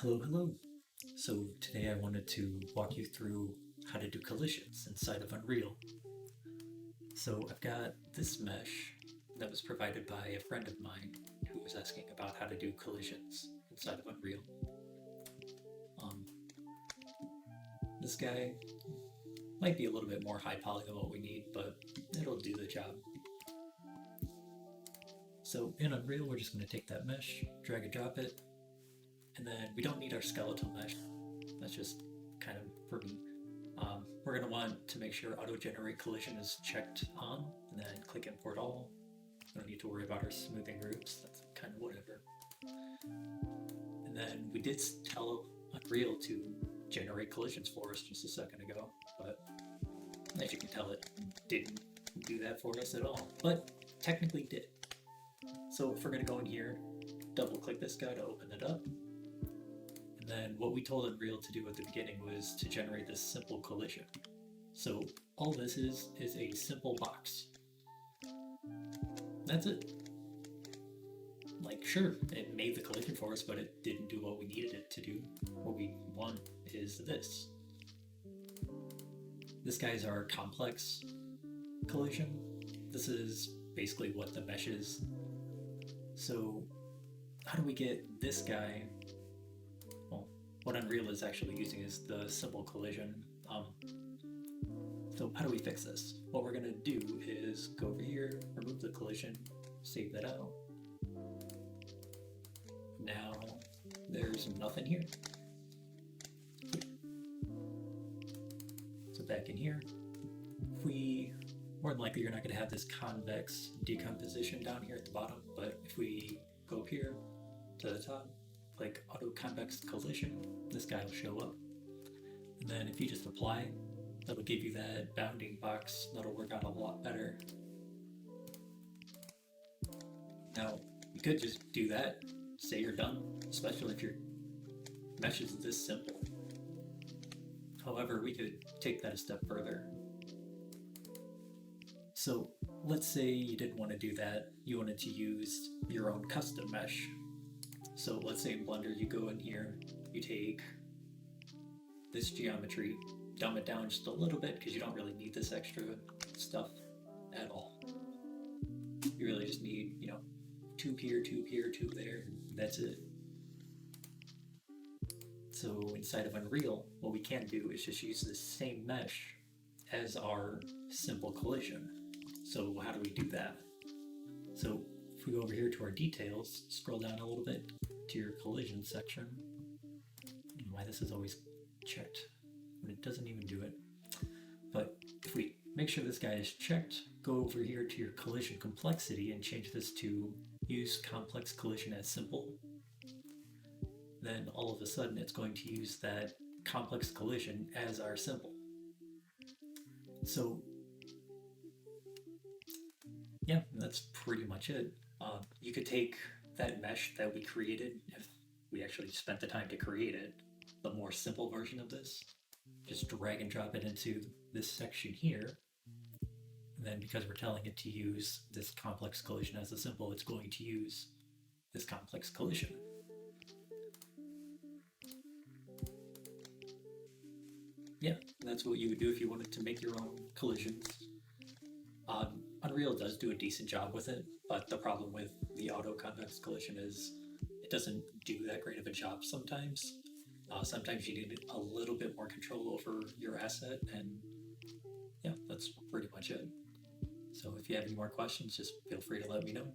Hello, hello. So today I wanted to walk you through how to do collisions inside of Unreal. So I've got this mesh that was provided by a friend of mine who was asking about how to do collisions inside of Unreal. Um, this guy might be a little bit more high poly than what we need, but it'll do the job. So in Unreal, we're just going to take that mesh, drag and drop it, and then we don't need our skeletal mesh. That's just kind of for me. We're going to want to make sure auto-generate collision is checked on, and then click import all. We don't need to worry about our smoothing groups, that's kind of whatever. And then we did tell Unreal to generate collisions for us just a second ago, but as you can tell, it didn't do that for us at all, but technically did. So if we're going to go in here, double click this guy to open it up. And then what we told Unreal to do at the beginning was to generate this simple collision. So all this is a simple box. That's it. Like, sure, it made the collision for us, but it didn't do what we needed it to do. What we want is this. This guy's our complex collision. This is basically what the mesh is. So how do we get this guy? Well, what Unreal is actually using is the simple collision. So how do we fix this? What we're going to do is go over here, remove the collision, save that out. Now there's nothing here. So back in here, more than likely you're not going to have this convex decomposition down here at the bottom, but if we go up here to the top, click auto convex collision, this guy will show up. And then if you just apply, that'll give you that bounding box that'll work out a lot better. Now, you could just do that, say you're done, especially if your mesh is this simple. However, we could take that a step further. So let's say you didn't want to do that, you wanted to use your own custom mesh. So let's say in Blender you go in here, you take this geometry, dumb it down just a little bit because you don't really need this extra stuff at all. You really just need, tube here, tube there, that's it. So inside of Unreal, what we can do is just use the same mesh as our simple collision. So how do we do that? So if we go over here to our details, scroll down a little bit to your collision section. I don't know why this is always checked, but it doesn't even do it. But if we make sure this guy is checked, go over here to your collision complexity and change this to use complex collision as simple. Then all of a sudden it's going to use that complex collision as our simple. So yeah, that's pretty much it. You could take that mesh that we created, if we actually spent the time to create it, the more simple version of this, just drag and drop it into this section here. And then because we're telling it to use this complex collision as a simple, it's going to use this complex collision. Yeah, that's what you would do if you wanted to make your own collisions. Unreal does do a decent job with it, but the problem with the auto convex collision is it doesn't do that great of a job sometimes. Sometimes you need a little bit more control over your asset, and yeah, that's pretty much it. So if you have any more questions, just feel free to let me know.